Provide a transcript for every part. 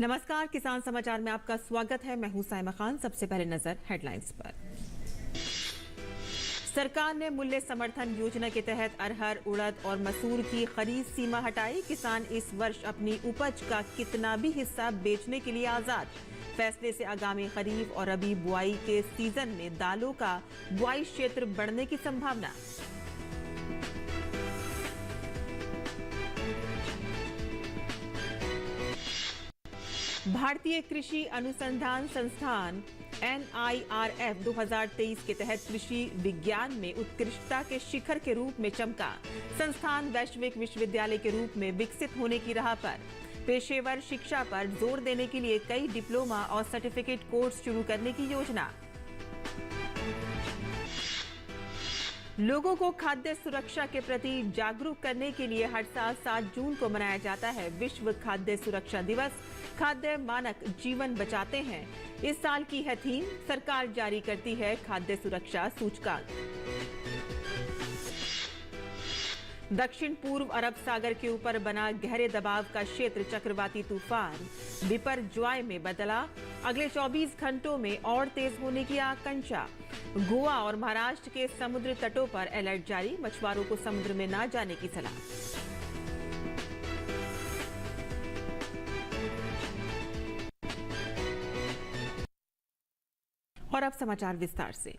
नमस्कार, किसान समाचार में आपका स्वागत है। मैं हूं साइमा खान। सबसे पहले नजर हेडलाइंस पर। सरकार ने मूल्य समर्थन योजना के तहत अरहर, उड़द और मसूर की खरीद सीमा हटाई। किसान इस वर्ष अपनी उपज का कितना भी हिस्सा बेचने के लिए आजाद। फैसले से आगामी खरीफ और रबी बुआई के सीजन में दालों का बुआई क्षेत्र बढ़ने की संभावना। भारतीय कृषि अनुसंधान संस्थान NIRF 2023 के तहत कृषि विज्ञान में उत्कृष्टता के शिखर के रूप में चमका। संस्थान वैश्विक विश्वविद्यालय के रूप में विकसित होने की राह पर। पेशेवर शिक्षा पर जोर देने के लिए कई डिप्लोमा और सर्टिफिकेट कोर्स शुरू करने की योजना। लोगों को खाद्य सुरक्षा के प्रति जागरूक करने के लिए हर साल 7 जून को मनाया जाता है विश्व खाद्य सुरक्षा दिवस। खाद्य मानक जीवन बचाते हैं, इस साल की है थीम। सरकार जारी करती है खाद्य सुरक्षा सूचकांक। दक्षिण पूर्व अरब सागर के ऊपर बना गहरे दबाव का क्षेत्र चक्रवाती तूफान बिपरजॉय में बदला। अगले 24 घंटों में और तेज होने की आशंका। गोवा और महाराष्ट्र के समुद्र तटों पर अलर्ट जारी। मछुआरों को समुद्र में न जाने की सलाह। और अब समाचार विस्तार से।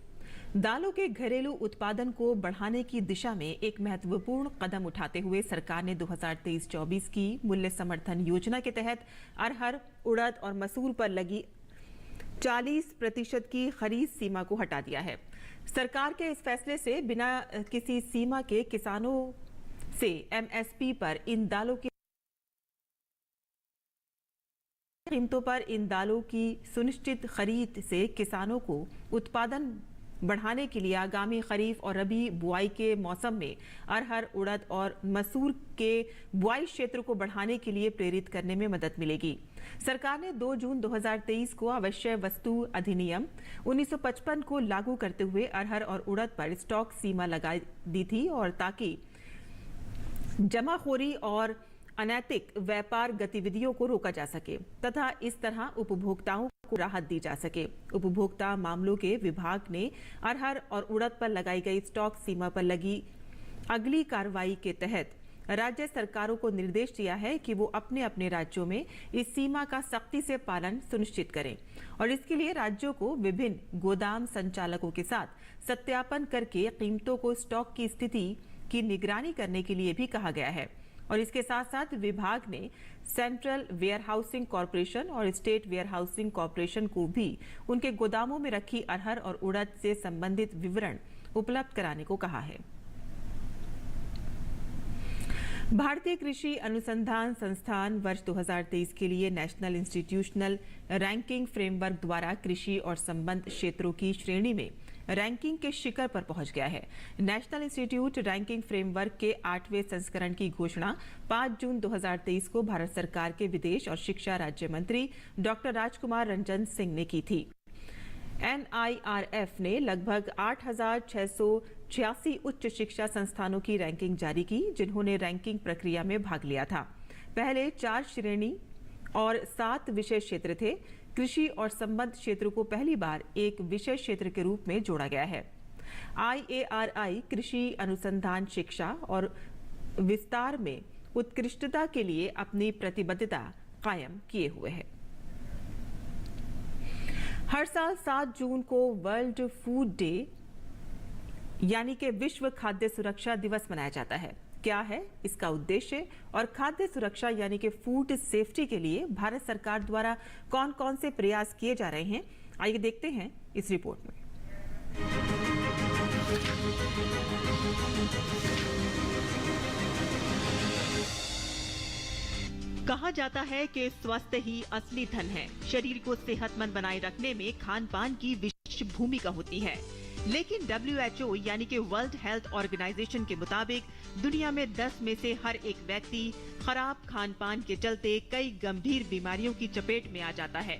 दालों के घरेलू उत्पादन को बढ़ाने की दिशा में एक महत्वपूर्ण कदम उठाते हुए सरकार ने 2023-24 की मूल्य समर्थन योजना के तहत अरहर, उड़द और मसूर पर लगी 40% की खरीद सीमा को हटा दिया है। सरकार के इस फैसले से बिना किसी सीमा के किसानों से MSP पर इन दालों की कीमतों पर इन दालों की सुनिश्चित खरीद से किसानों को उत्पादन बढ़ाने के लिए आगामी खरीफ और रबी बुआई के मौसम में अरहर, उड़द और मसूर के बुआई क्षेत्र को बढ़ाने के लिए प्रेरित करने में मदद मिलेगी। सरकार ने 2 जून 2023 को आवश्यक वस्तु अधिनियम 1955 को लागू करते हुए अरहर और उड़द पर स्टॉक सीमा लगा दी थी, और ताकि जमाखोरी और अनैतिक व्यापार गतिविधियों को रोका जा सके तथा इस तरह उपभोक्ताओं को राहत दी जा सके। उपभोक्ता मामलों के विभाग ने अरहर और उड़द पर लगाई गई स्टॉक सीमा पर लगी अगली कार्रवाई के तहत राज्य सरकारों को निर्देश दिया है कि वो अपने अपने राज्यों में इस सीमा का सख्ती से पालन सुनिश्चित करें, और इसके लिए राज्यों को विभिन्न गोदाम संचालकों के साथ सत्यापन करके कीमतों को स्टॉक की स्थिति की निगरानी करने के लिए भी कहा गया है। और इसके साथ साथ विभाग ने सेंट्रल वेयरहाउसिंग कॉरपोरेशन और स्टेट वेयरहाउसिंग कॉरपोरेशन को भी उनके गोदामों में रखी अरहर और उड़द से संबंधित विवरण उपलब्ध कराने को कहा है। भारतीय कृषि अनुसंधान संस्थान वर्ष 2023 के लिए नेशनल इंस्टीट्यूशनल रैंकिंग फ्रेमवर्क द्वारा कृषि और संबद्ध क्षेत्रों की श्रेणी में रैंकिंग के शिखर पर पहुंच गया है। नेशनल इंस्टीट्यूट रैंकिंग फ्रेमवर्क के 8वें संस्करण की घोषणा 5 जून 2023 को भारत सरकार के विदेश और शिक्षा राज्य मंत्री डॉक्टर राजकुमार रंजन सिंह ने की थी। NIRF ने लगभग 8,686 उच्च शिक्षा संस्थानों की रैंकिंग जारी की, जिन्होंने रैंकिंग प्रक्रिया में भाग लिया था। पहले 4 श्रेणी और 7 विषय क्षेत्र थे। कृषि और संबद्ध क्षेत्र को पहली बार एक विषय क्षेत्र के रूप में जोड़ा गया है। IARI कृषि अनुसंधान, शिक्षा और विस्तार में उत्कृष्टता के लिए अपनी प्रतिबद्धता कायम किए हुए है। हर साल 7 जून को वर्ल्ड फूड डे यानी कि विश्व खाद्य सुरक्षा दिवस मनाया जाता है। क्या है इसका उद्देश्य और खाद्य सुरक्षा यानी कि फूड सेफ्टी के लिए भारत सरकार द्वारा कौन कौन से प्रयास किए जा रहे हैं, आइए देखते हैं इस रिपोर्ट में। कहा जाता है कि स्वास्थ्य ही असली धन है। शरीर को सेहतमंद बनाए रखने में खान पान की विशेष भूमिका होती है, लेकिन WHO यानी कि वर्ल्ड हेल्थ ऑर्गेनाइजेशन के मुताबिक दुनिया में 10 में से हर एक व्यक्ति खराब खान पान के चलते कई गंभीर बीमारियों की चपेट में आ जाता है।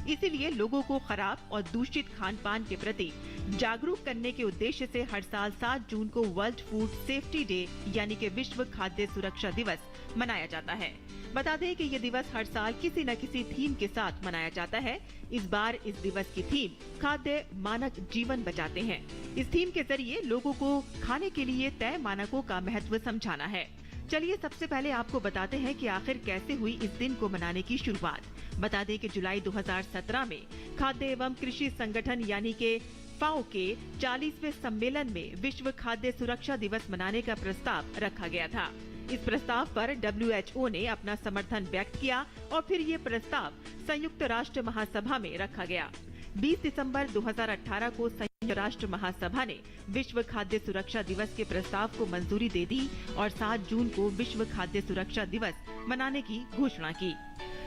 इसीलिए लोगों को खराब और दूषित खान पान के प्रति जागरूक करने के उद्देश्य से हर साल 7 जून को वर्ल्ड फूड सेफ्टी डे यानी कि विश्व खाद्य सुरक्षा दिवस मनाया जाता है। बता दें कि ये दिवस हर साल किसी न किसी थीम के साथ मनाया जाता है। इस बार इस दिवस की थीम खाद्य मानक जीवन बचाते हैं। इस थीम के जरिए लोगों को खाने के लिए तय मानकों का महत्व समझाना है। चलिए सबसे पहले आपको बताते हैं कि आखिर कैसे हुई इस दिन को मनाने की शुरुआत। बता दें कि जुलाई 2017 में खाद्य एवं कृषि संगठन यानी के फाओ के 40वें सम्मेलन में विश्व खाद्य सुरक्षा दिवस मनाने का प्रस्ताव रखा गया था। इस प्रस्ताव पर WHO ने अपना समर्थन व्यक्त किया और फिर ये प्रस्ताव संयुक्त राष्ट्र महासभा में रखा गया। 20 दिसंबर 2018 को संयुक्त राष्ट्र महासभा ने विश्व खाद्य सुरक्षा दिवस के प्रस्ताव को मंजूरी दे दी और 7 जून को विश्व खाद्य सुरक्षा दिवस मनाने की घोषणा की।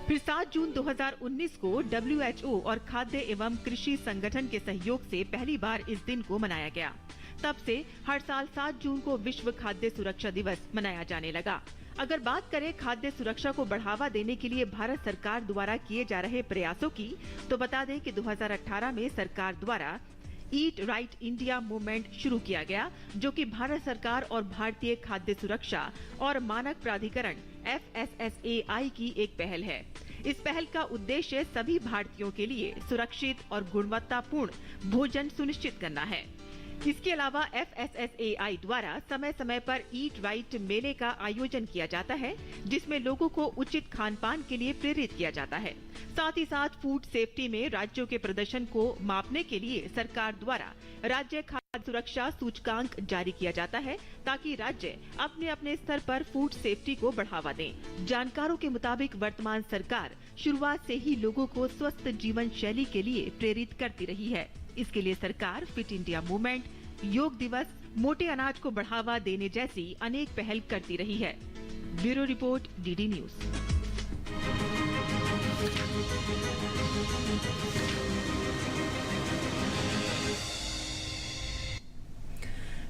फिर 7 जून 2019 को WHO और खाद्य एवं कृषि संगठन के सहयोग से पहली बार इस दिन को मनाया गया। तब से हर साल 7 जून को विश्व खाद्य सुरक्षा दिवस मनाया जाने लगा। अगर बात करें खाद्य सुरक्षा को बढ़ावा देने के लिए भारत सरकार द्वारा किए जा रहे प्रयासों की, तो बता दें कि 2018 में सरकार द्वारा ईट राइट इंडिया मूवमेंट शुरू किया गया, जो कि भारत सरकार और भारतीय खाद्य सुरक्षा और मानक प्राधिकरण FSSAI की एक पहल है। इस पहल का उद्देश्य सभी भारतीयों के लिए सुरक्षित और गुणवत्तापूर्ण भोजन सुनिश्चित करना है। इसके अलावा FSSAI द्वारा समय समय पर ईट राइट मेले का आयोजन किया जाता है, जिसमें लोगों को उचित खान पान के लिए प्रेरित किया जाता है। साथ ही साथ फूड सेफ्टी में राज्यों के प्रदर्शन को मापने के लिए सरकार द्वारा राज्य खाद्य सुरक्षा सूचकांक जारी किया जाता है, ताकि राज्य अपने अपने स्तर पर फूड सेफ्टी को बढ़ावा दें। जानकारों के मुताबिक वर्तमान सरकार शुरुआत से ही लोगों को स्वस्थ जीवन शैली के लिए प्रेरित करती रही है। इसके लिए सरकार फिट इंडिया मूवमेंट, योग दिवस, मोटे अनाज को बढ़ावा देने जैसी अनेक पहल करती रही है। Bureau report, DD news.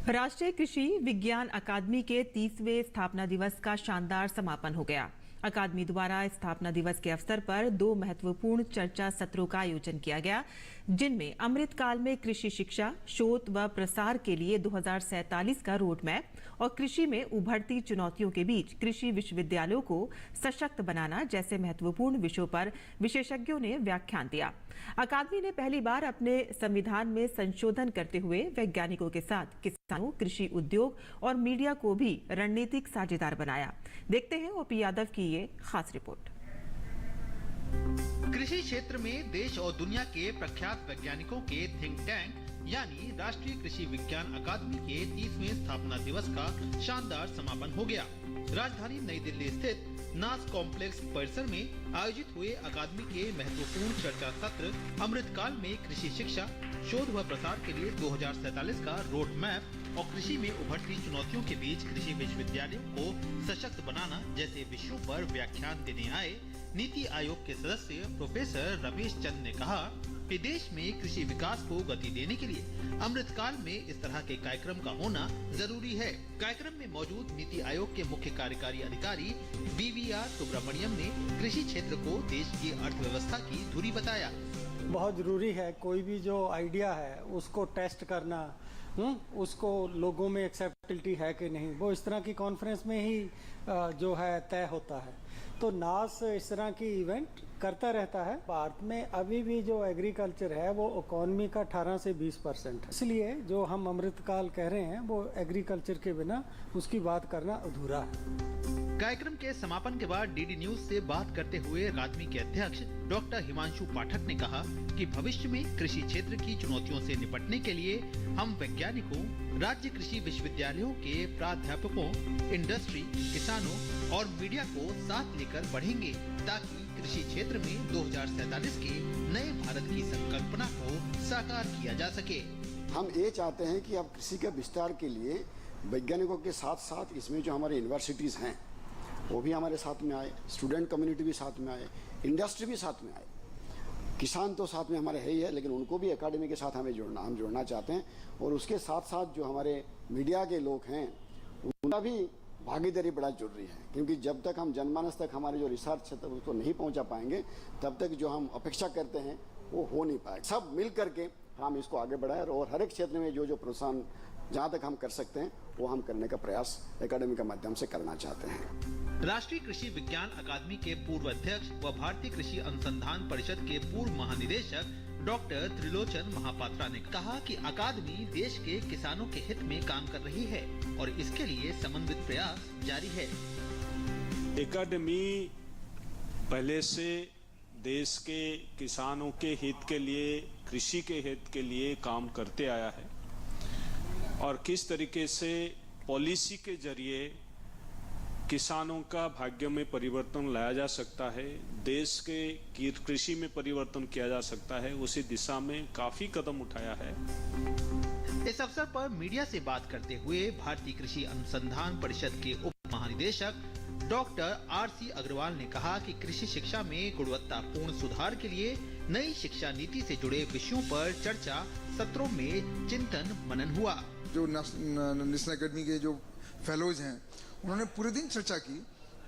राष्ट्रीय कृषि विज्ञान अकादमी के 30वें स्थापना दिवस का शानदार समापन हो गया। अकादमी द्वारा स्थापना दिवस के अवसर पर 2 महत्वपूर्ण चर्चा सत्रों का आयोजन किया गया, जिनमें अमृतकाल में कृषि शिक्षा, शोध व प्रसार के लिए 2047 का रोड मैप और कृषि में उभरती चुनौतियों के बीच कृषि विश्वविद्यालयों को सशक्त बनाना जैसे महत्वपूर्ण विषयों पर विशेषज्ञों ने व्याख्यान दिया। अकादमी ने पहली बार अपने संविधान में संशोधन करते हुए वैज्ञानिकों के साथ किसानों, कृषि उद्योग और मीडिया को भी रणनीतिक साझेदार बनाया। देखते हैं OP यादव की ये खास रिपोर्ट। कृषि क्षेत्र में देश और दुनिया के प्रख्यात वैज्ञानिकों के थिंक टैंक यानी राष्ट्रीय कृषि विज्ञान अकादमी के 30वें स्थापना दिवस का शानदार समापन हो गया। राजधानी नई दिल्ली स्थित नास कॉम्प्लेक्स परिसर में आयोजित हुए अकादमी के महत्वपूर्ण चर्चा सत्र अमृतकाल में कृषि शिक्षा, शोध व प्रसार के लिए 2047 का रोड मैप और कृषि में उभरती चुनौतियों के बीच कृषि विश्वविद्यालयों को सशक्त बनाना जैसे विषयों पर व्याख्यान देने आए नीति आयोग के सदस्य प्रोफेसर रमेश चंद ने कहा कि देश में कृषि विकास को गति देने के लिए अमृतकाल में इस तरह के कार्यक्रम का होना जरूरी है। कार्यक्रम में मौजूद नीति आयोग के मुख्य कार्यकारी अधिकारी BVR सुब्रमण्यम ने कृषि क्षेत्र को देश की अर्थव्यवस्था की धुरी बताया। बहुत जरूरी है कोई भी जो आइडिया है उसको टेस्ट करना, उसको लोगों में एक्सेप्टेबिलिटी है कि नहीं, वो इस तरह की कॉन्फ्रेंस में ही जो है तय होता है। तो नास इस तरह की इवेंट करता रहता है। भारत में अभी भी जो एग्रीकल्चर है वो इकोनॉमी का 18 से 20% है, इसलिए जो हम अमृतकाल कह रहे हैं वो एग्रीकल्चर के बिना उसकी बात करना अधूरा है। कार्यक्रम के समापन के बाद DD न्यूज से बात करते हुए अकादमी के अध्यक्ष डॉक्टर हिमांशु पाठक ने कहा कि भविष्य में कृषि क्षेत्र की चुनौतियों से निपटने के लिए हम वैज्ञानिकों, राज्य कृषि विश्वविद्यालयों के प्राध्यापकों, इंडस्ट्री, किसानों और मीडिया को साथ लेकर बढ़ेंगे ताकि कृषि क्षेत्र में 2047 के नए भारत की संकल्पना को साकार किया जा सके। हम ये चाहते हैं कि अब कृषि के विस्तार के लिए वैज्ञानिकों के साथ साथ इसमें जो हमारे यूनिवर्सिटीज़ हैं वो भी हमारे साथ में आए, स्टूडेंट कम्युनिटी भी साथ में आए, इंडस्ट्री भी साथ में आए, किसान तो साथ में हमारे है ही है, लेकिन उनको भी एकेडमी के साथ हम जोड़ना चाहते हैं। और उसके साथ साथ जो हमारे मीडिया के लोग हैं उनका भी भागीदारी बड़ा जरूरी है, क्योंकि जब तक हम जनमानस तक हमारे जो रिसर्च है तब उसको नहीं पहुंचा पाएंगे, तब तक जो हम अपेक्षा करते हैं वो हो नहीं पाएगा। सब मिल करके हम इसको आगे बढ़ाएं और हर एक क्षेत्र में जो प्रोत्साहन जहां तक हम कर सकते हैं वो हम करने का प्रयास एकेडमी के माध्यम से करना चाहते हैं। राष्ट्रीय कृषि विज्ञान अकादमी के पूर्व अध्यक्ष व भारतीय कृषि अनुसंधान परिषद के पूर्व महानिदेशक डॉक्टर त्रिलोचन महापात्रा ने कहा कि अकादमी देश के किसानों के हित में काम कर रही है और इसके लिए समन्वित प्रयास जारी है। एकेडमी पहले से देश के किसानों के हित के लिए, कृषि के हित के लिए काम करते आया है और किस तरीके से पॉलिसी के जरिए किसानों का भाग्य में परिवर्तन लाया जा सकता है, देश के कृषि में परिवर्तन किया जा सकता है, उसी दिशा में काफी कदम उठाया है। इस अवसर पर मीडिया से बात करते हुए भारतीय कृषि अनुसंधान परिषद के उप महानिदेशक डॉक्टर आर.सी. अग्रवाल ने कहा कि कृषि शिक्षा में गुणवत्तापूर्ण सुधार के लिए नई शिक्षा नीति से जुड़े विषयों पर चर्चा सत्रों में चिंतन मनन हुआ। जो नेशनल एकेडमी के जो फेलोज हैं उन्होंने पूरे दिन चर्चा की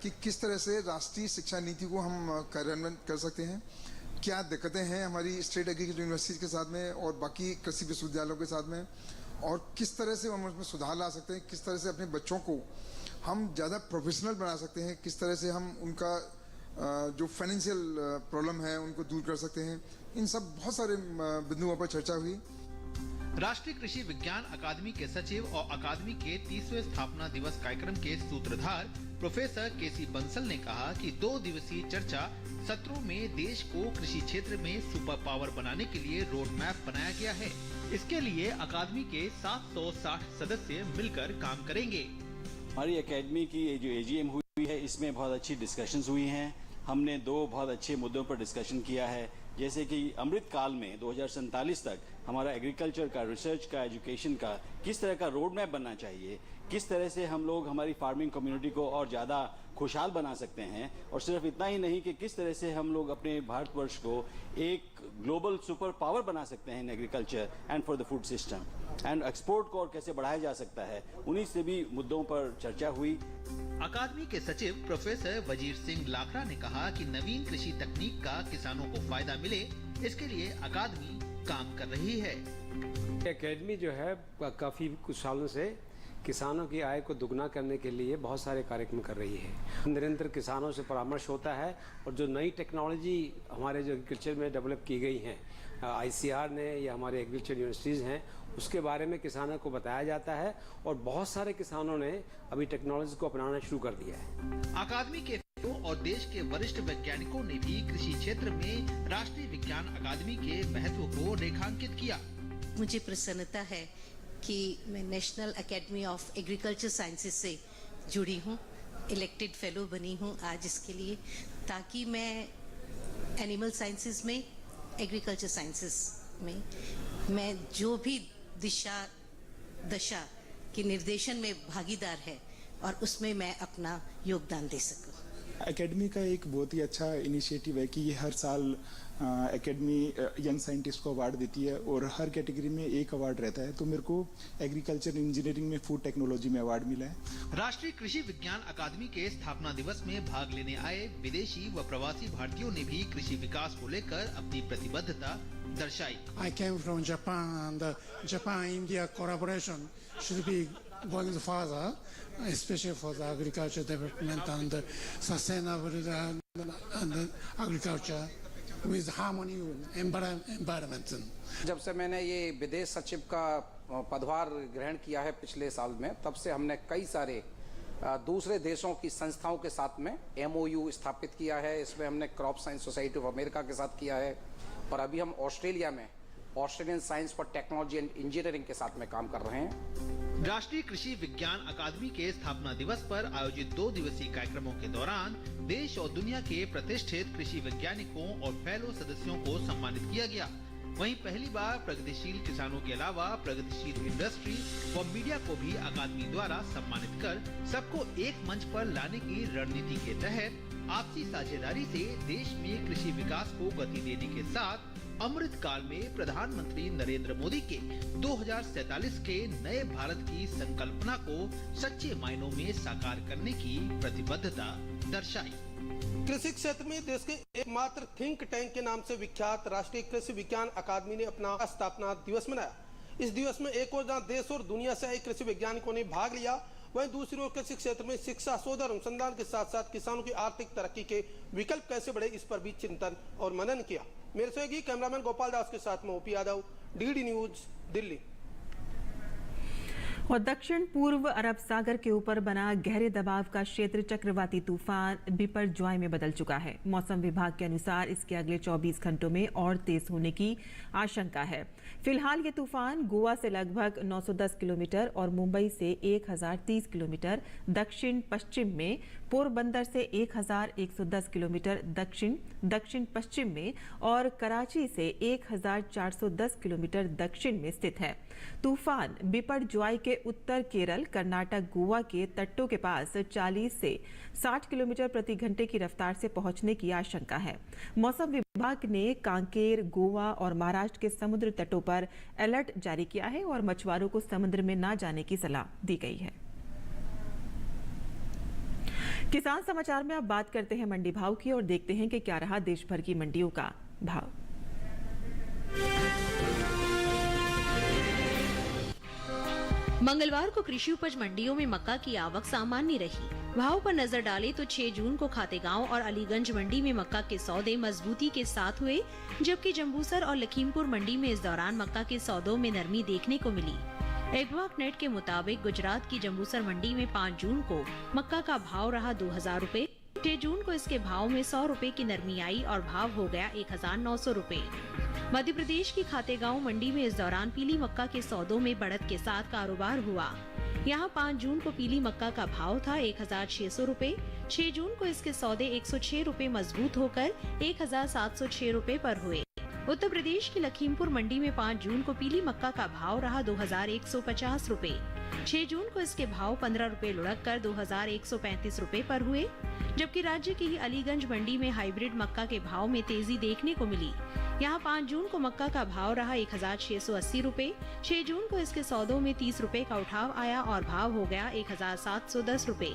कि किस तरह से राष्ट्रीय शिक्षा नीति को हम कार्यान्वयन कर सकते हैं, क्या दिक्कतें हैं हमारी स्टेट एग्रीकल्चर यूनिवर्सिटी के साथ में और बाकी कृषि विश्वविद्यालयों के साथ में, और किस तरह से हम उसमें सुधार ला सकते हैं, किस तरह से अपने बच्चों को हम ज़्यादा प्रोफेशनल बना सकते हैं, किस तरह से हम उनका जो फाइनेंशियल प्रॉब्लम है उनको दूर कर सकते हैं। इन सब बहुत सारे बिंदुओं पर चर्चा हुई। राष्ट्रीय कृषि विज्ञान अकादमी के सचिव और अकादमी के 30वें स्थापना दिवस कार्यक्रम के सूत्रधार प्रोफेसर के.सी. बंसल ने कहा कि 2 दिवसीय चर्चा सत्रों में देश को कृषि क्षेत्र में सुपर पावर बनाने के लिए रोड मैप बनाया गया है। इसके लिए अकादमी के 760 सदस्य मिलकर काम करेंगे। हमारी एकेडमी की जो AGM हुई है इसमें बहुत अच्छी डिस्कशंस हुई हैं। हमने 2 बहुत अच्छे मुद्दों पर डिस्कशन किया है, जैसे कि अमृत काल में 2047 तक हमारा एग्रीकल्चर का, रिसर्च का, एजुकेशन का किस तरह का रोड मैप बनना चाहिए, किस तरह से हम लोग हमारी फार्मिंग कम्युनिटी को और ज़्यादा खुशहाल बना सकते हैं, और सिर्फ इतना ही नहीं कि किस तरह से हम लोग अपने भारतवर्ष को एक ग्लोबल सुपर पावर बना सकते हैं in agriculture and for the food system, and export को और कैसे बढ़ाया जा सकता है। उन्हीं से भी मुद्दों पर चर्चा हुई। अकादमी के सचिव प्रोफेसर वजीर सिंह लाखरा ने कहा कि नवीन कृषि तकनीक का किसानों को फायदा मिले, इसके लिए अकादमी काम कर रही है। एकेडमी जो है काफ़ी कुछ सालों से किसानों की आय को दुगना करने के लिए बहुत सारे कार्यक्रम कर रही है। निरंतर किसानों से परामर्श होता है और जो नई टेक्नोलॉजी हमारे जो एग्रीकल्चर में डेवलप की गई हैं, ICR ने या हमारे एग्रीकल्चर यूनिवर्सिटीज़ हैं, उसके बारे में किसानों को बताया जाता है और बहुत सारे किसानों ने अभी टेक्नोलॉजी को अपनाना शुरू कर दिया है। अकादमी के और देश के वरिष्ठ वैज्ञानिकों ने भी कृषि क्षेत्र में राष्ट्रीय विज्ञान अकादमी के महत्व को रेखांकित किया। मुझे प्रसन्नता है कि मैं national academy of agriculture sciences से जुड़ी हूँ, इलेक्टेड फेलो बनी हूँ आज इसके लिए, ताकि मैं एनिमल साइंसेज में, एग्रीकल्चर साइंसेज में मैं जो भी दशा के निर्देशन में भागीदार है और उसमें मैं अपना योगदान दे सकूँ। एकेडमी का एक बहुत ही अच्छा इनिशिएटिव है कि ये हर साल एकेडमी यंग साइंटिस्ट को अवार्ड देती है और हर कैटेगरी में एक अवार्ड रहता है। तो मेरे को एग्रीकल्चर इंजीनियरिंग में फूड टेक्नोलॉजी में अवार्ड मिला है। राष्ट्रीय कृषि विज्ञान अकादमी के स्थापना दिवस में भाग लेने आए विदेशी व प्रवासी भारतीयों ने भी कृषि विकास को लेकर अपनी प्रतिबद्धता दर्शाई। I came from Japan and Japan-India collaboration should be going further, especially for the agriculture development and sustainable and agriculture with harmony environment. जब से मैंने ये विदेश सचिव का पदभार ग्रहण किया है पिछले साल में, तब से हमने कई सारे दूसरे देशों की संस्थाओं के साथ में MOU स्थापित किया है। इसमें हमने crop science society of America के साथ किया है और अभी हम ऑस्ट्रेलिया में Australian science for technology and engineering के साथ में काम कर रहे हैं। राष्ट्रीय कृषि विज्ञान अकादमी के स्थापना दिवस पर आयोजित 2 दिवसीय कार्यक्रमों के दौरान देश और दुनिया के प्रतिष्ठित कृषि वैज्ञानिकों और फेलो सदस्यों को सम्मानित किया गया। वहीं पहली बार प्रगतिशील किसानों के अलावा प्रगतिशील इंडस्ट्री व मीडिया को भी अकादमी द्वारा सम्मानित कर सबको एक मंच पर लाने की रणनीति के तहत आपसी साझेदारी से देश में कृषि विकास को गति देने के साथ अमृत काल में प्रधानमंत्री नरेंद्र मोदी के 2047 के नए भारत की संकल्पना को सच्चे मायनों में साकार करने की प्रतिबद्धता दर्शाई। कृषि क्षेत्र में देश के एकमात्र थिंक टैंक के नाम से विख्यात राष्ट्रीय कृषि विज्ञान अकादमी ने अपना स्थापना दिवस मनाया। इस दिवस में एक ओर जहां देश और दुनिया से आए कृषि वैज्ञानिकों ने भाग लिया, वहीं दूसरी ओर कृषि क्षेत्र में शिक्षा, शोध और अनुसंधान के साथ साथ किसानों की आर्थिक तरक्की के विकल्प कैसे बढ़े, इस पर भी चिंतन और मनन किया। मेरे सहयोगी कैमरामैन गोपाल दास के साथ में OP Yadav, DD news, Delhi. और दक्षिण पूर्व अरब सागर के ऊपर बना गहरे दबाव का क्षेत्र चक्रवाती तूफान बिपरजॉय में बदल चुका है। मौसम विभाग के अनुसार इसके अगले 24 घंटों में और तेज होने की आशंका है। फिलहाल ये तूफान गोवा से लगभग 910 किलोमीटर और मुंबई से 1030 किलोमीटर दक्षिण पश्चिम में, पोरबंदर से 1110 किलोमीटर दक्षिण पश्चिम में और कराची से 1410 किलोमीटर दक्षिण में स्थित है। तूफान बिपरजॉय के उत्तर केरल, कर्नाटक, गोवा के तटों के पास 40 से 60 किलोमीटर प्रति घंटे की रफ्तार से पहुंचने की आशंका है। मौसम विभाग ने कांकेर, गोवा और महाराष्ट्र के समुद्र तटों पर अलर्ट जारी किया है और मछुआरों को समुद्र में न जाने की सलाह दी गई है। किसान समाचार में अब बात करते हैं मंडी भाव की और देखते हैं कि क्या रहा देश भर की मंडियों का भाव। मंगलवार को कृषि उपज मंडियों में मक्का की आवक सामान्य रही। भाव पर नजर डालें तो 6 जून को खातेगांव और अलीगंज मंडी में मक्का के सौदे मजबूती के साथ हुए, जबकि जंबूसर और लखीमपुर मंडी में इस दौरान मक्का के सौदों में नरमी देखने को मिली। एग्वाक नेट के मुताबिक गुजरात की जंबूसर मंडी में 5 जून को मक्का का भाव रहा 2000 रूपए। 6 जून को इसके भाव में 100 रूपए की नरमी आई और भाव हो गया 1900 रूपए। मध्य प्रदेश की खातेगांव मंडी में इस दौरान पीली मक्का के सौदों में बढ़त के साथ कारोबार हुआ। यहां 5 जून को पीली मक्का का भाव था 1600 रूपए। 6 जून को इसके सौदे 106 रूपए मजबूत होकर 1706 रूपए पर हुए। उत्तर प्रदेश की लखीमपुर मंडी में 5 जून को पीली मक्का का भाव रहा 2150 रूपए। 6 जून को इसके भाव 15 रूपए लुढ़क कर 2135 रूपए पर हुए, जबकि राज्य की ही अलीगंज मंडी में हाइब्रिड मक्का के भाव में तेजी देखने को मिली। यहाँ 5 जून को मक्का का भाव रहा 1680 रूपए। 6 जून को इसके सौदों में 30 रूपए का उठाव आया और भाव हो गया 1710 रूपए।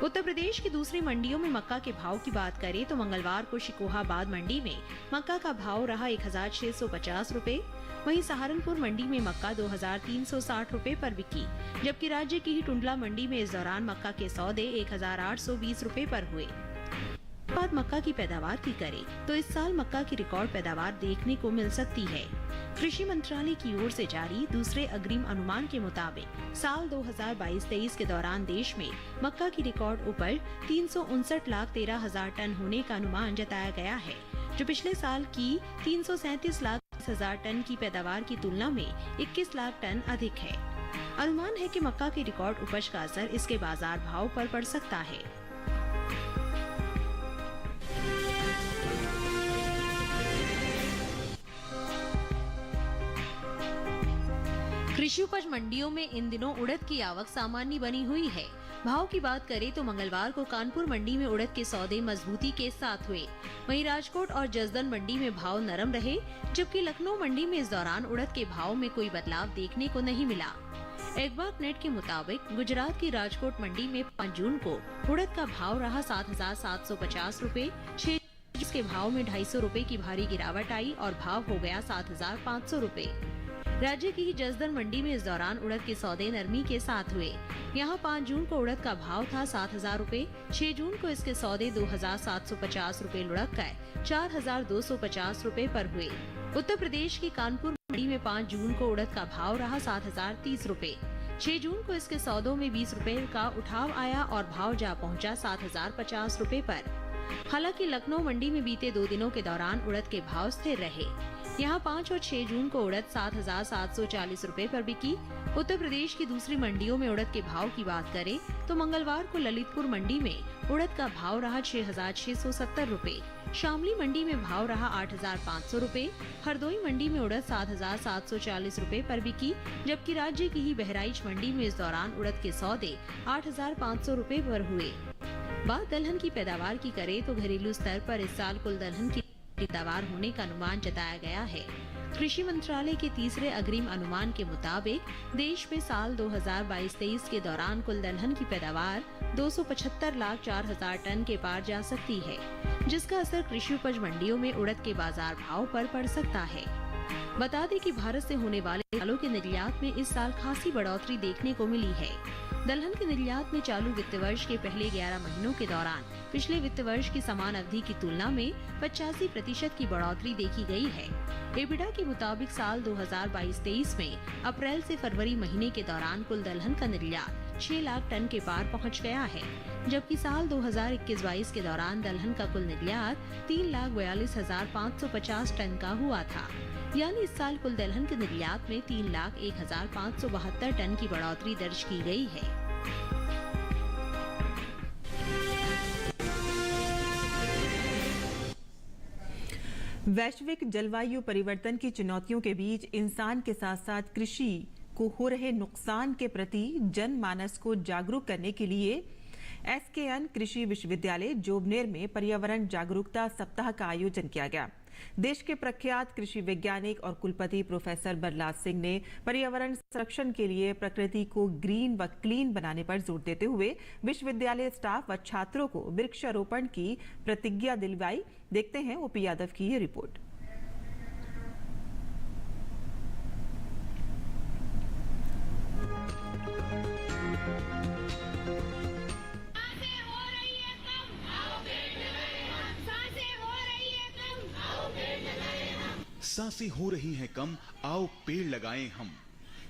उत्तर प्रदेश की दूसरी मंडियों में मक्का के भाव की बात करें तो मंगलवार को शिकोहाबाद मंडी में मक्का का भाव रहा 1650 रूपए। वहीं सहारनपुर मंडी में मक्का 2360 रूपए पर बिकी, जबकि राज्य की ही टुंडला मंडी में इस दौरान मक्का के सौदे 1820 रूपए पर हुए। बात मक्का की पैदावार की करें तो इस साल मक्का की रिकॉर्ड पैदावार देखने को मिल सकती है। कृषि मंत्रालय की ओर से जारी दूसरे अग्रिम अनुमान के मुताबिक साल 2022-23 के दौरान देश में मक्का की रिकॉर्ड उपज 359,13,000 टन होने का अनुमान जताया गया है, जो पिछले साल की 337,00,000 टन की पैदावार की तुलना में 21 लाख टन अधिक है। अनुमान है कि मक्का की रिकॉर्ड उपज का असर इसके बाजार भाव पर पड़ सकता है। कृषि उपज मंडियों में इन दिनों उड़द की आवक सामान्य बनी हुई है। भाव की बात करें तो मंगलवार को कानपुर मंडी में उड़द के सौदे मजबूती के साथ हुए। वहीं राजकोट और जसदन मंडी में भाव नरम रहे, जबकि लखनऊ मंडी में इस दौरान उड़द के भाव में कोई बदलाव देखने को नहीं मिला। एग्वाक नेट के मुताबिक गुजरात की राजकोट मंडी में 5 जून को उड़द का भाव रहा 7,750 रूपए। 6 इसके भाव में 250 रूपए की भारी गिरावट आई और भाव हो गया 7,500 रूपए। राज्य की ही जसदन मंडी में इस दौरान उड़द के सौदे नरमी के साथ हुए। यहाँ 5 जून को उड़द का भाव था 7,000 रूपए। 6 जून को इसके सौदे 2,750 रूपए लुढ़क कर 4,250 रूपए पर हुए। उत्तर प्रदेश की कानपुर मंडी में 5 जून को उड़द का भाव रहा 7,030 रूपए। 6 जून को इसके सौदों में 20 रूपए का उठाव आया और भाव जा पहुँचा 7,050 रूपए पर। हालांकि लखनऊ मंडी में बीते 2 दिनों के दौरान उड़द के भाव स्थिर रहे। यहाँ 5 और 6 जून को उड़द 7,740 रूपए पर बिकी। उत्तर प्रदेश की दूसरी मंडियों में उड़द के भाव की बात करें तो मंगलवार को ललितपुर मंडी में उड़द का भाव रहा 6,670 रूपए। शामली मंडी में भाव रहा 8,500 रूपए। हरदोई मंडी में उड़द 7,740 रूपए पर बिकी, जबकि राज्य की ही बहराइच मंडी में इस दौरान उड़द के सौदे 8,500 रूपए पर हुए। बात दलहन की पैदावार की करें तो घरेलू स्तर पर इस साल कुल दलहन की पैदावार होने का अनुमान जताया गया है। कृषि मंत्रालय के तीसरे अग्रिम अनुमान के मुताबिक देश में साल 2022-23 के दौरान कुल दलहन की पैदावार 275,04,000 टन के पार जा सकती है, जिसका असर कृषि उपज मंडियों में उड़द के बाजार भाव पर पड़ सकता है। बता दें कि भारत से होने वाले दालों के निर्यात में इस साल खासी बढ़ोतरी देखने को मिली है। दलहन के निर्यात में चालू वित्त वर्ष के पहले 11 महीनों के दौरान पिछले वित्त वर्ष की समान अवधि की तुलना में 85% की बढ़ोतरी देखी गई है। एबिडा के मुताबिक साल 2022-23 में अप्रैल से फरवरी महीने के दौरान कुल दलहन का निर्यात 6 लाख टन के पार पहुंच गया है, जबकि साल 2021-22 के दौरान दलहन का कुल निर्यात 3,42,550 टन का हुआ था। यानी इस साल कुल दलहन के निर्यात में 3,01,572 टन की बढ़ोतरी दर्ज की गई है। वैश्विक जलवायु परिवर्तन की चुनौतियों के बीच इंसान के साथ साथ कृषि को हो रहे नुकसान के प्रति जनमानस को जागरूक करने के लिए एसकेएन कृषि विश्वविद्यालय जोबनेर में पर्यावरण जागरूकता सप्ताह का आयोजन किया गया। देश के प्रख्यात कृषि वैज्ञानिक और कुलपति प्रोफेसर बलराज सिंह ने पर्यावरण संरक्षण के लिए प्रकृति को ग्रीन व क्लीन बनाने पर जोर देते हुए विश्वविद्यालय स्टाफ व छात्रों को वृक्षारोपण की प्रतिज्ञा दिलवाई। देखते हैं ओपी यादव की ये रिपोर्ट। सांसें हो रही हैं कम, आओ पेड़ लगाएं हम।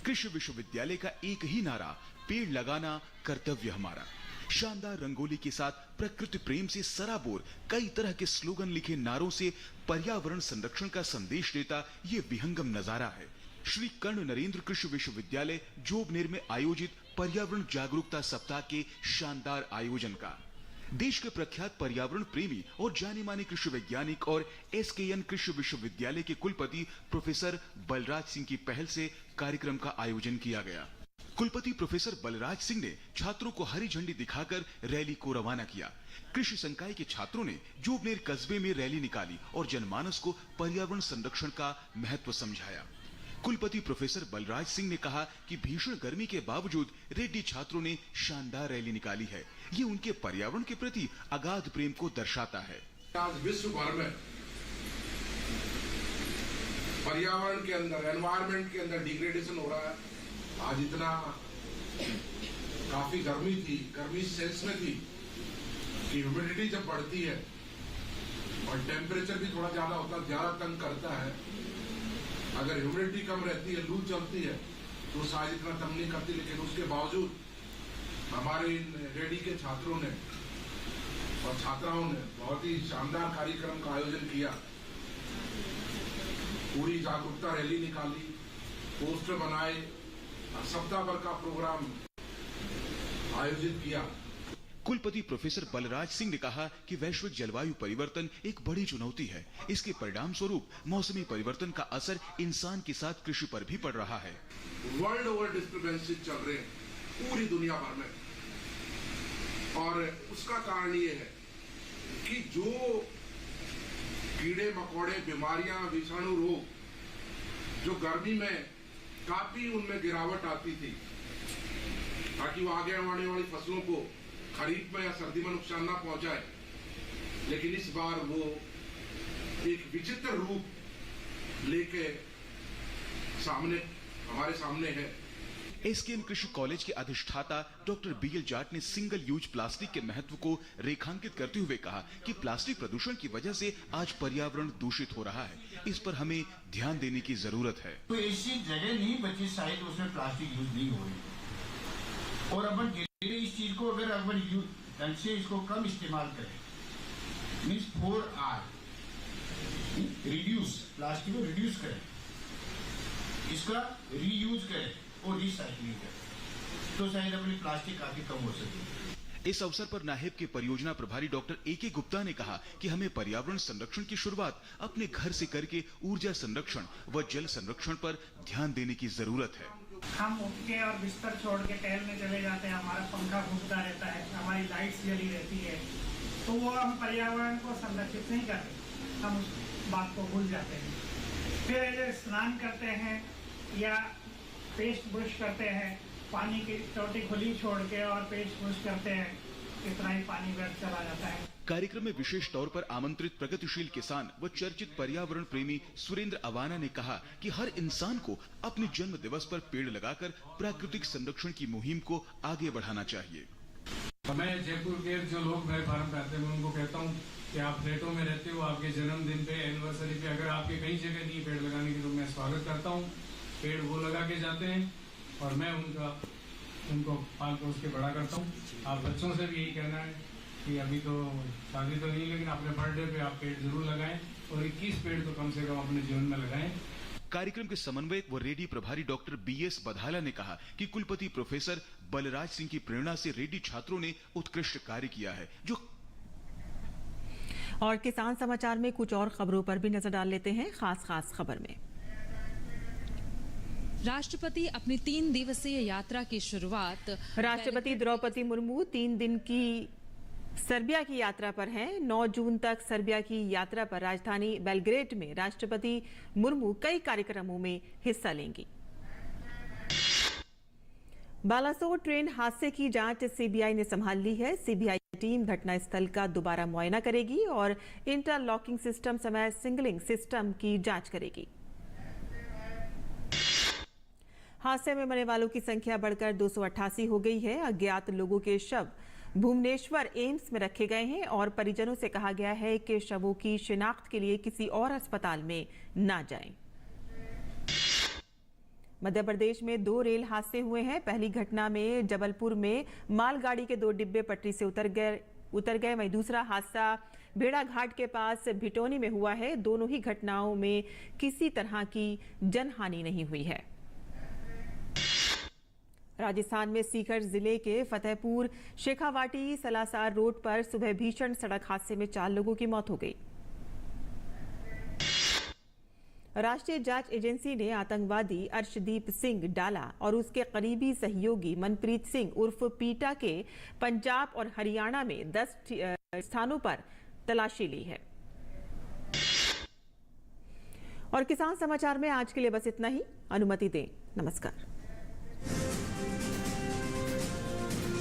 कृषि विश्वविद्यालय का एक ही नारा, पेड़ लगाना कर्तव्य हमारा। शानदार रंगोली के साथ प्रकृति प्रेम से सराबोर कई तरह के स्लोगन लिखे नारों से पर्यावरण संरक्षण का संदेश देता ये विहंगम नजारा है। श्री कर्ण नरेंद्र कृषि विश्वविद्यालय जोबनेर में आयोजित पर्यावरण जागरूकता सप्ताह के शानदार आयोजन का देश के प्रख्यात पर्यावरण प्रेमी और जाने माने कृषि वैज्ञानिक और एसकेएन कृषि विश्वविद्यालय के कुलपति प्रोफेसर बलराज सिंह की पहल से कार्यक्रम का आयोजन किया गया। कुलपति प्रोफेसर बलराज सिंह ने छात्रों को हरी झंडी दिखाकर रैली को रवाना किया। कृषि संकाय के छात्रों ने जोबनेर कस्बे में रैली निकाली और जनमानस को पर्यावरण संरक्षण का महत्व समझाया। कुलपति प्रोफेसर बलराज सिंह ने कहा कि भीषण गर्मी के बावजूद रेड्डी छात्रों ने शानदार रैली निकाली है। ये उनके पर्यावरण के प्रति अगाध प्रेम को दर्शाता है। आज विश्व भर में पर्यावरण के अंदर, एनवायरनमेंट के अंदर डिग्रेडेशन हो रहा है। आज इतना काफी गर्मी थी, गर्मी सेंस में थी कि ह्यूमिडिटी जब बढ़ती है और टेम्परेचर भी थोड़ा ज्यादा होता है, ज्यादा तंग करता है। अगर ह्यूमिडिटी कम रहती है, लू चलती है तो शायद इतना तंग नहीं करती, लेकिन उसके बावजूद हमारे रेडी के छात्रों ने और छात्राओं ने बहुत ही शानदार कार्यक्रम का आयोजन किया। पूरी जागरूकता रैली निकाली, पोस्टर बनाए, सप्ताह भर का प्रोग्राम आयोजित किया। कुलपति प्रोफेसर बलराज सिंह ने कहा कि वैश्विक जलवायु परिवर्तन एक बड़ी चुनौती है। इसके परिणाम स्वरूप मौसमी परिवर्तन का असर इंसान के साथ कृषि पर भी पड़ रहा है। वर्ल्ड ओवर डिस्टर्बेंसेस चल रहे हैं पूरी दुनिया भर में, और उसका कारण ये है कि जो कीड़े मकोड़े, बीमारियां, विषाणु रोग जो गर्मी में काफी उनमें गिरावट आती थी ताकि वो आगे आने वाली फसलों को खरीफ में या सर्दी में नुकसान ना पहुंचाए, लेकिन इस बार वो एक विचित्र रूप लेके हमारे सामने है। एसकेएन कृषि कॉलेज के अधिष्ठाता डॉक्टर बीएल जाट ने सिंगल यूज प्लास्टिक के महत्व को रेखांकित करते हुए कहा कि प्लास्टिक प्रदूषण की वजह से आज पर्यावरण दूषित हो रहा है। इस पर हमें ध्यान देने की जरूरत है। तो ऐसी जगह नहीं बची शायद उसमें प्लास्टिक यूज नहीं हो रही, और अपन इस चीज को अगर ढंग से इसको कम इस्तेमाल करें, मीन्स 4R, रिड्यूस, प्लास्टिक को रिड्यूस करें, इसका रीयूज करें और रिसाइकलिंग करें, तो शायद अपनी प्लास्टिक काफी कम हो सके। इस अवसर पर नाहेब के परियोजना प्रभारी डॉक्टर ए.के. गुप्ता ने कहा कि हमें पर्यावरण संरक्षण की शुरुआत अपने घर से करके ऊर्जा संरक्षण व जल संरक्षण पर ध्यान देने की जरूरत है। हम उठ के और बिस्तर छोड़ के टहलने चले जाते हैं, हमारा पंखा घूमता रहता है, हमारी लाइट्स जली रहती है, तो वो हम पर्यावरण को संरक्षित नहीं करते। हम बात को भूल जाते हैं। फिर अगर स्नान करते हैं या पेस्ट ब्रश करते हैं, पानी की टोटी खुली छोड़ के और पेस्ट ब्रश करते हैं, इतना ही पानी व्यर्थ चला जाता है। कार्यक्रम में विशेष तौर पर आमंत्रित प्रगतिशील किसान व चर्चित पर्यावरण प्रेमी सुरेंद्र अवाना ने कहा कि हर इंसान को अपने जन्म दिवस पर पेड़ लगाकर प्राकृतिक संरक्षण की मुहिम को आगे बढ़ाना चाहिए। मैं जयपुर के जो लोग मेरे फार्म पे आते हैं, मैं उनको कहता हूँ कि आप फ्लैटों में रहते हो, आपके जन्मदिन पे, एनिवर्सरी पे अगर आपके कहीं जगह नहीं पेड़ लगाने की तो मैं स्वागत करता हूँ। पेड़ वो लगा के जाते हैं और मैं उनको पाल पोस के बड़ा करता हूँ। आप बच्चों से भी यही कहना है कि अभी तो शादी तो नहीं, लेकिन अपने बर्थडे पे आप पेड़ जरूर लगाएं और 21 पेड़ तो कम से कम अपने जीवन में लगाएं। कार्यक्रम के समन्वयक व रेडी प्रभारी डॉक्टर BS बधाला ने कहा कि कुलपति प्रोफेसर बलराज सिंह की प्रेरणा से रेडी छात्रों ने उत्कृष्ट कार्य किया है। जो और किसान समाचार में कुछ और खबरों पर भी नजर डाल लेते हैं। खास खबर में राष्ट्रपति अपनी 3 दिवसीय यात्रा की शुरुआत राष्ट्रपति द्रौपदी मुर्मू 3 दिन की सर्बिया की यात्रा पर हैं। 9 जून तक सर्बिया की यात्रा पर राजधानी बेलग्रेड में राष्ट्रपति मुर्मू कई कार्यक्रमों में हिस्सा लेंगी। बालासोर ट्रेन हादसे की जांच सीबीआई ने संभाल ली है। सीबीआई टीम घटनास्थल का दोबारा मुआयना करेगी और इंटरलॉकिंग सिस्टम समेत सिग्नलिंग सिस्टम की जांच करेगी। हादसे में मरने वालों की संख्या बढ़कर 288 हो गई है। अज्ञात लोगों के शव भुवनेश्वर एम्स में रखे गए हैं और परिजनों से कहा गया है कि शवों की शिनाख्त के लिए किसी और अस्पताल में न जाएं। मध्य प्रदेश में 2 रेल हादसे हुए हैं। पहली घटना में जबलपुर में मालगाड़ी के 2 डिब्बे पटरी से उतर गए। वहीं दूसरा हादसा भेड़ाघाट के पास भिटोनी में हुआ है। दोनों ही घटनाओं में किसी तरह की जनहानि नहीं हुई है। राजस्थान में सीकर जिले के फतेहपुर शेखावाटी सलासार रोड पर सुबह भीषण सड़क हादसे में 4 लोगों की मौत हो गई। राष्ट्रीय जांच एजेंसी ने आतंकवादी अर्शदीप सिंह डाला और उसके करीबी सहयोगी मनप्रीत सिंह उर्फ पीटा के पंजाब और हरियाणा में 10 स्थानों पर तलाशी ली है। और किसान समाचार में आज के लिए बस इतना ही। अनुमति दें। नमस्कार।